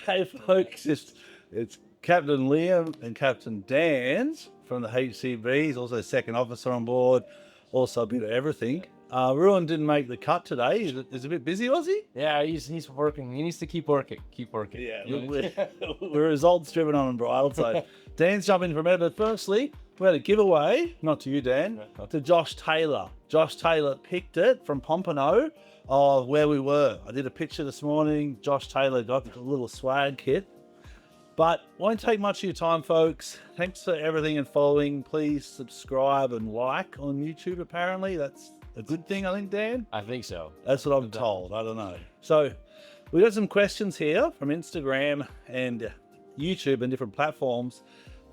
Hey folks, it's Captain Liam and Captain Dan from the HCB. He's also second officer on board, also a bit of everything. Ruin didn't make the cut today. He's a bit busy, was he? Yeah, he's working. He needs to keep working. Yeah, we're results driven on Unbridled. So Dan's jumping for a minute, but firstly, we had a giveaway, not to you, Dan, to Josh Taylor. Josh Taylor picked it from Pompano of where we were. I did a picture this morning. Josh Taylor got a little swag kit. But won't take much of your time, folks. Thanks for everything and following. Please subscribe and like on YouTube, apparently. That's a good thing, I think, Dan? I think so. That's what I'm told. I don't know. So we got some questions here from Instagram and YouTube and different platforms.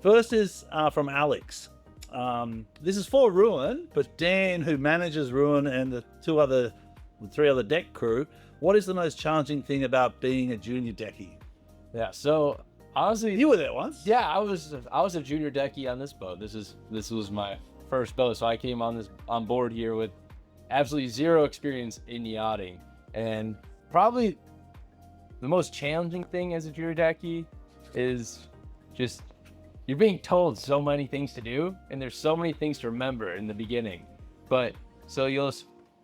First is from Alex. This is for Ruin, but Dan, who manages Ruin, and the three other deck crew, what is the most challenging thing about being a junior decky? Yeah, so honestly, You were there once. yeah, I was a junior decky on this boat. This was my first boat, so I came on board here with absolutely zero experience in yachting, and probably the most challenging thing as a junior decky is just you're being told so many things to do, and there's so many things to remember in the beginning, but so you'll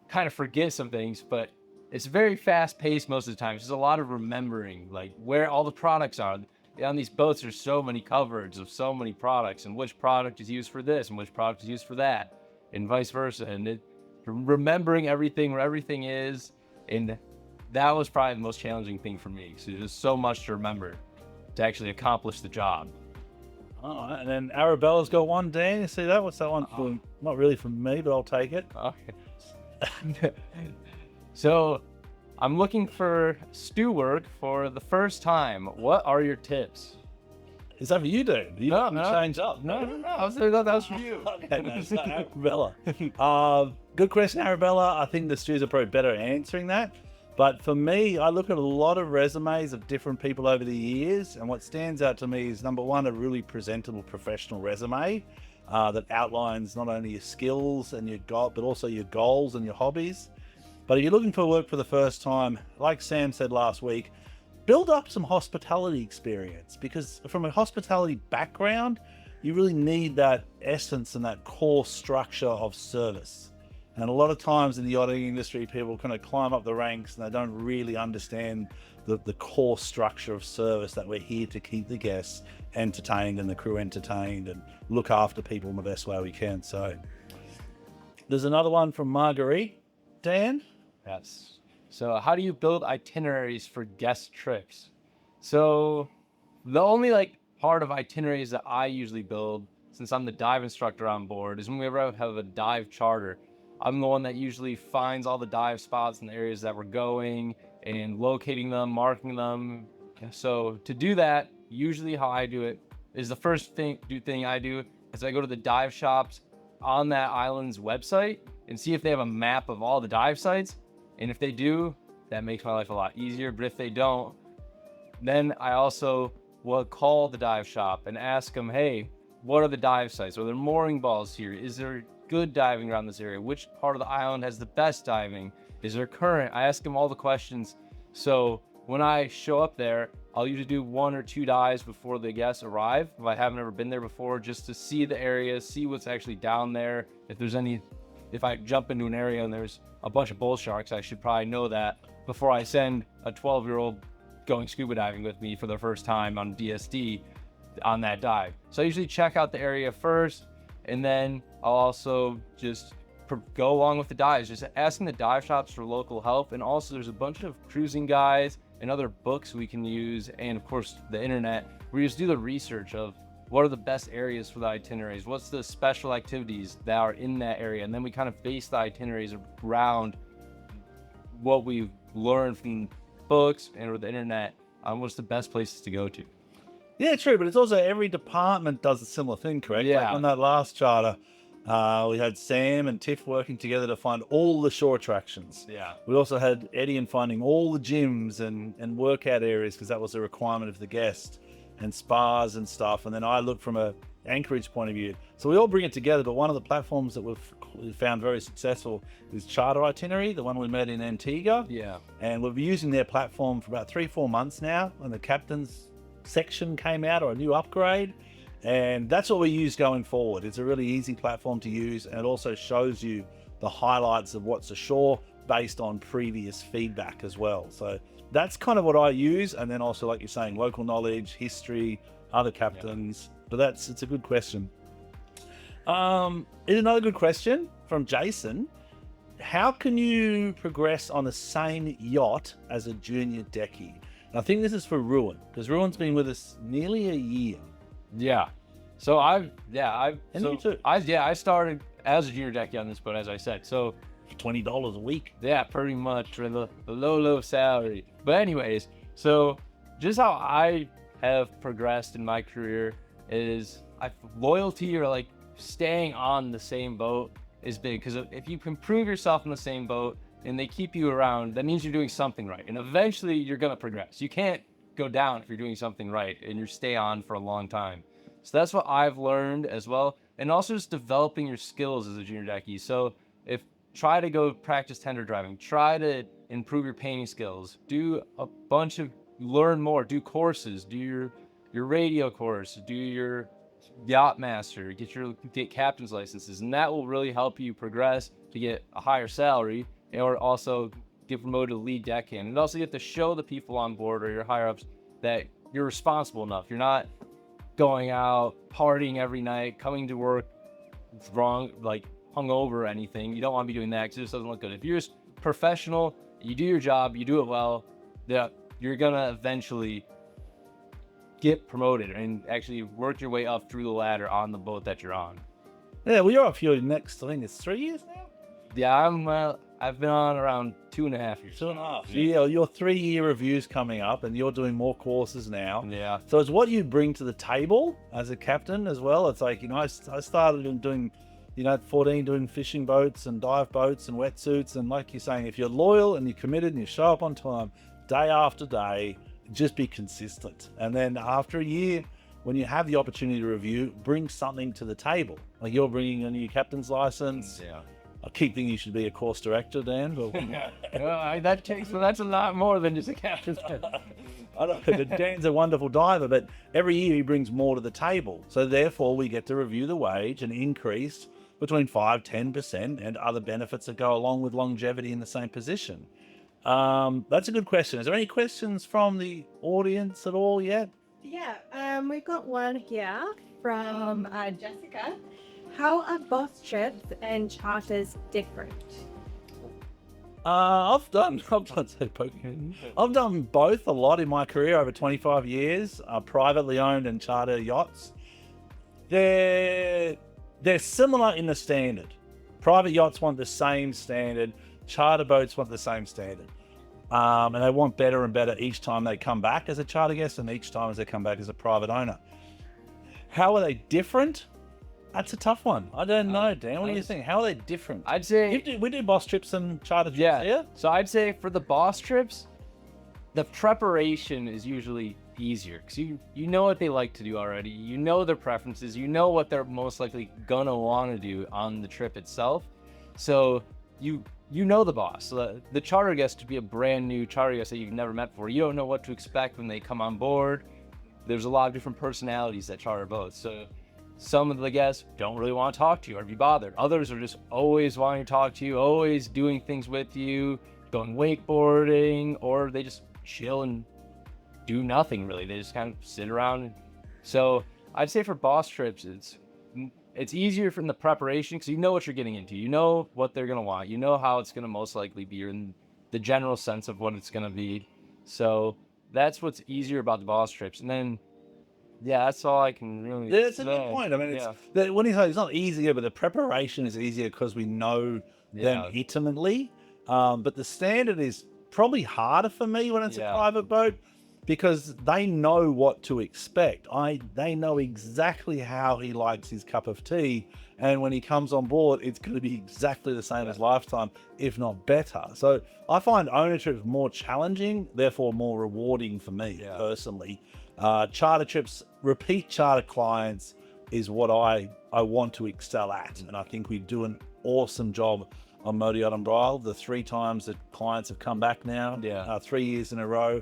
kind of forget some things, but it's very fast paced most of the time. There's a lot of remembering, like where all the products are. On these boats, there's so many coverage of so many products, and which product is used for this and which product is used for that, and vice versa. And remembering everything, where everything is, and that was probably the most challenging thing for me. So there's so much to remember to actually accomplish the job. All right, and then Arabella's got one, Dan. You see that? What's that one for? Not really from me, but I'll take it. Okay. So I'm looking for stew work for the first time. What are your tips? Is that for you, dude? You No. change up. No. That was for you. Okay, no, it's not Arabella. Good question, Arabella. I think the stews are probably better at answering that. But for me, I look at a lot of resumes of different people over the years, and what stands out to me is, number one, a really presentable professional resume that outlines not only your skills and but also your goals and your hobbies. But if you're looking for work for the first time, like Sam said last week, build up some hospitality experience, because from a hospitality background, you really need that essence and that core structure of service. And a lot of times in the yachting industry, people kind of climb up the ranks and they don't really understand the core structure of service, that we're here to keep the guests entertained and the crew entertained and look after people in the best way we can. So there's another one from Marguerite. Dan? Yes. So how do you build itineraries for guest trips? So the only part of itineraries that I usually build, since I'm the dive instructor on board, is when we ever have a dive charter. I'm the one that usually finds all the dive spots in the areas that we're going and locating them, marking them. So to do that, usually how I do it is the first thing I do is I go to the dive shops on that island's website and see if they have a map of all the dive sites. And if they do, that makes my life a lot easier. But if they don't, then I also will call the dive shop and ask them, hey, what are the dive sites? Are there mooring balls here? Is there good diving around this area? Which part of the island has the best diving? Is there current? I ask them all the questions. So when I show up there, I'll usually do 1 or 2 dives before the guests arrive, if I haven't ever been there before, just to see the area, see what's actually down there. If I jump into an area and there's a bunch of bull sharks, I should probably know that before I send a 12-year-old going scuba diving with me for the first time on DSD on that dive. So I usually check out the area first, and then I'll also just go along with the dives, just asking the dive shops for local help. And also there's a bunch of cruising guides and other books we can use, and of course the internet, where you just do the research of what are the best areas for the itineraries, what's the special activities that are in that area, and then we kind of base the itineraries around what we've learned from books and or the internet on what's the best places to go to. Yeah, true, but it's also every department does a similar thing, correct? Yeah. Like on that last charter, we had Sam and Tiff working together to find all the shore attractions. Yeah. We also had Eddie in finding all the gyms and workout areas, because that was a requirement of the guest, and spas and stuff. And then I look from a Anchorage point of view. So we all bring it together, but one of the platforms that we've we found very successful is Charter Itinerary, the one we met in Antigua. Yeah. And we've been using their platform for about 3-4 months now, and the captain's section came out, or a new upgrade. And that's what we use going forward. It's a really easy platform to use, and it also shows you the highlights of what's ashore based on previous feedback as well. So that's kind of what I use. And then also, like you're saying, local knowledge, history, other captains. But it's a good question. Here's another good question from Jason. How can you progress on the same yacht as a junior deckie? And I think this is for Ruin, because Ruin's been with us nearly a year. Yeah. So And you too. I started as a junior deckie on this boat, as I said. So $20 a week. yeah, pretty much for the low salary. But anyways, so just how I have progressed in my career is loyalty, or like staying on the same boat, is big. Because if you can prove yourself in the same boat and they keep you around, that means you're doing something right. And eventually you're going to progress. You can't go down if you're doing something right and you stay on for a long time. So that's what I've learned as well. And also just developing your skills as a junior deckie. So try to go practice tender driving, try to improve your painting skills, do a bunch of, learn more, do courses, do your radio course, do your yacht master, get captain's licenses, and that will really help you progress to get a higher salary, or also get promoted to lead deckhand. And also you have to show the people on board or your higher ups that you're responsible enough. You're not going out partying every night, coming to work wrong, like hungover or anything. You don't want to be doing that because it just doesn't look good. If you're just professional, you do your job, you do it well, you're gonna eventually get promoted and actually work your way up through the ladder on the boat that you're on. Yeah, well, you're off your next, I think it's 3 years now? Yeah, I've been on around 2.5 years. 2.5. Yeah, your 3-year review's coming up, and you're doing more courses now. Yeah. So it's what you bring to the table as a captain as well. It's like, I started doing, at 14, doing fishing boats and dive boats and wetsuits. And like you're saying, if you're loyal and you're committed and you show up on time, day after day, just be consistent. And then after a year, when you have the opportunity to review, bring something to the table. Like you're bringing a new captain's license. Yeah. I keep thinking you should be a course director, Dan. But that's a lot more than just a captain's. I know, but Dan's a wonderful diver, but every year he brings more to the table. So therefore, we get to review the wage and increase between 5-10%, and other benefits that go along with longevity in the same position. That's a good question. Is there any questions from the audience at all yet? Yeah, we've got one here from Jessica. How are boss trips and charters different? I've done both a lot in my career over 25 years, privately owned and charter yachts. They're similar in the standard. Private yachts want the same standard. Charter boats want the same standard. And they want better and better each time they come back as a charter guest and each time as they come back as a private owner. How are they different? That's a tough one. I don't know, Dan. What do you think? How are they different? I'd say we do boss trips and charter trips. Yeah. So I'd say for the boss trips, the preparation is usually easier because you know what they like to do already. You know their preferences. You know what they're most likely gonna want to do on the trip itself. So you know the boss. So the charter guest to be a brand new charter guest that you've never met before. You don't know what to expect when they come on board. There's a lot of different personalities that charter boats. So some of the guests don't really want to talk to you or be bothered. Others are just always wanting to talk to you, always doing things with you, going wakeboarding, or they just chill and do nothing really. They just kind of sit around. So I'd say for boss trips, it's easier from the preparation because you know what you're getting into. You know what they're going to want. You know how it's going to most likely be, or in the general sense of what it's going to be. So that's what's easier about the boss trips. And then, yeah, that's all I can really say. That's a good point. I mean, when you say it's not easier, but the preparation is easier because we know them intimately. But the standard is probably harder for me when it's a private boat because they know what to expect. They know exactly how he likes his cup of tea. And when he comes on board, it's going to be exactly the same as lifetime, if not better. So I find ownership more challenging, therefore more rewarding for me personally. Charter trips, repeat charter clients is what I want to excel at. And I think we do an awesome job on Modi Unbridled. The 3 times that clients have come back now, 3 years in a row.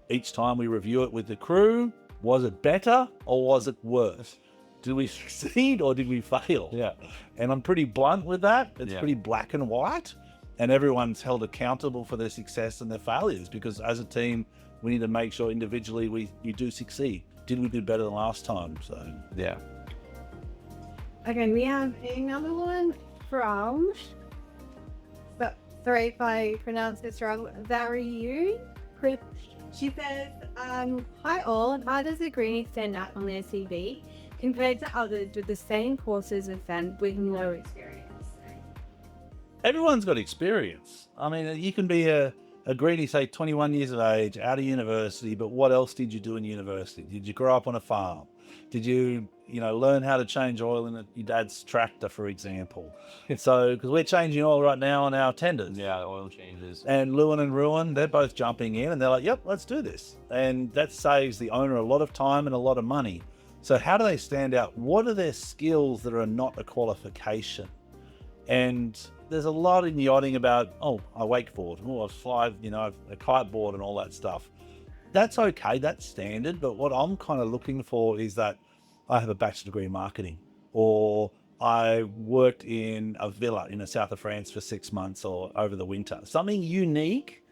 Each time we review it with the crew, was it better or was it worse? Did we succeed or did we fail? Yeah. And I'm pretty blunt with that. It's Yeah. pretty black and white. And everyone's held accountable for their success and their failures, because as a team, we need to make sure individually we do succeed. Did we do better than last time? So Yeah. Okay, we have another one from, but sorry if I pronounce this wrong, Variu. She says, hi all, how does a greenie stand out on their CV compared to others with the same courses as them with no experience? everyone's got experience. I mean, you can be a greenie, say 21 years of age, out of university, but what else did you do in university? Did you grow up on a farm? Did you learn how to change oil in your dad's tractor, for example? So, because we're changing oil right now on our tenders. Yeah, oil changes. And Lewin and Ruin, they're both jumping in and they're like, yep, let's do this. And that saves the owner a lot of time and a lot of money. So how do they stand out? What are their skills that are not a qualification? And there's a lot in yachting about, I wakeboard, I fly, a kiteboard and all that stuff. That's okay, that's standard. But what I'm kind of looking for is that I have a bachelor's degree in marketing, or I worked in a villa in the south of France for 6 months or over the winter. Something unique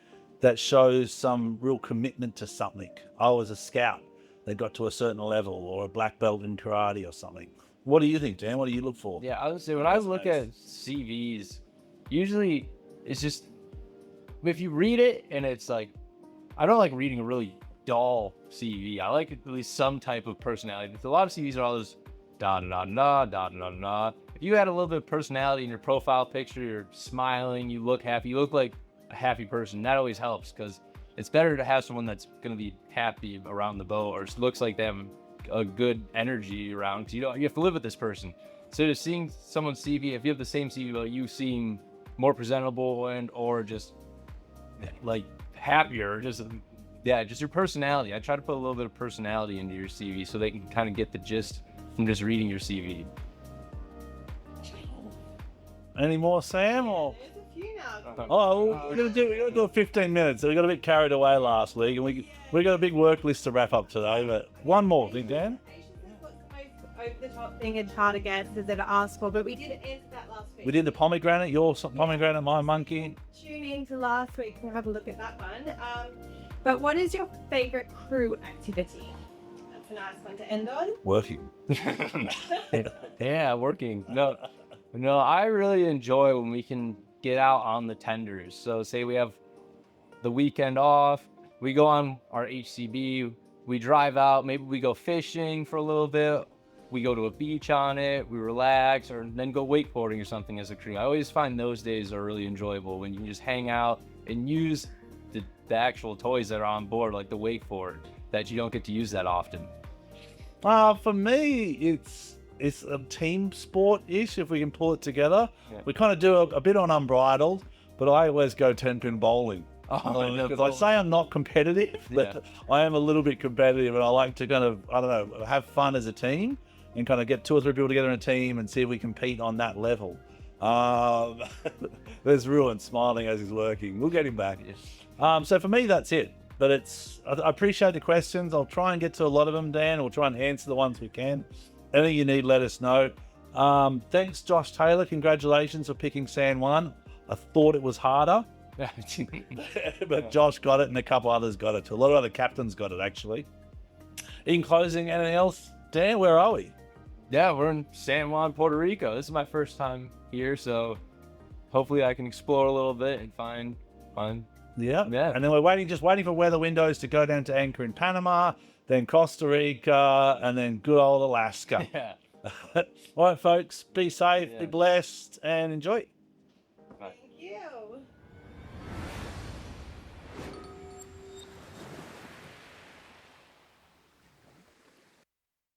that shows some real commitment to something. I was a scout that got to a certain level, or a black belt in karate or something. What do you think, Dan? What do you look for? Yeah, I would say when I look at CVs, usually it's just, if you read it and it's like, I don't like reading a really dull CV. I like at least some type of personality. A lot of CVs are all this da da da da da da da. If you had a little bit of personality in your profile picture, you're smiling, you look happy, you look like a happy person. That always helps, because it's better to have someone that's going to be happy around the boat, or looks like they have a good energy around, because you have to live with this person. So just seeing someone's CV, if you have the same CV, but you seem more presentable or just like happier, just your personality. I try to put a little bit of personality into your CV so they can kind of get the gist from just reading your CV. Any more, Sam? Or There's a few now. we're gonna do 15 minutes. So we got a bit carried away last week, and we got a big work list to wrap up today. But one more, think Dan. What's the most over-the-top thing it's hard to guess is that I asked for, but we did answer that last week. We did the pomegranate, your pomegranate, my monkey. Tune in to last week and have a look at that one. But what is your favorite crew activity? That's a nice one to end on. Working. Yeah, working. No, I really enjoy when we can get out on the tenders. So say we have the weekend off, we go on our HCB, we drive out, maybe we go fishing for a little bit, we go to a beach on it, we relax, or then go wakeboarding or something as a crew. I always find those days are really enjoyable, when you can just hang out and use the actual toys that are on board, like the wakeboard, that you don't get to use that often. For me, it's a team sport-ish, if we can pull it together. Yeah. We kind of do a bit on Unbridled, but I always go 10-pin bowling. Because I say I'm not competitive, but I am a little bit competitive, and I like to kind of, have fun as a team and kind of get 2 or 3 people together in a team and see if we compete on that level. There's Ruin smiling as he's working. We'll get him back. So for me, that's it. But I appreciate the questions. I'll try and get to a lot of them, Dan. We'll try and answer the ones we can. Anything you need, let us know. Thanks, Josh Taylor. Congratulations for picking San Juan. I thought it was harder. But Josh got it, and a couple others got it too. A lot of other captains got it, actually. In closing, anything else? Dan, where are we? Yeah, we're in San Juan, Puerto Rico. This is my first time here, so hopefully I can explore a little bit and find fun. Yeah. And then we're just waiting for weather windows to go down to anchor in Panama, then Costa Rica, and then good old Alaska. Yeah. All right, folks, be safe, be blessed, and enjoy.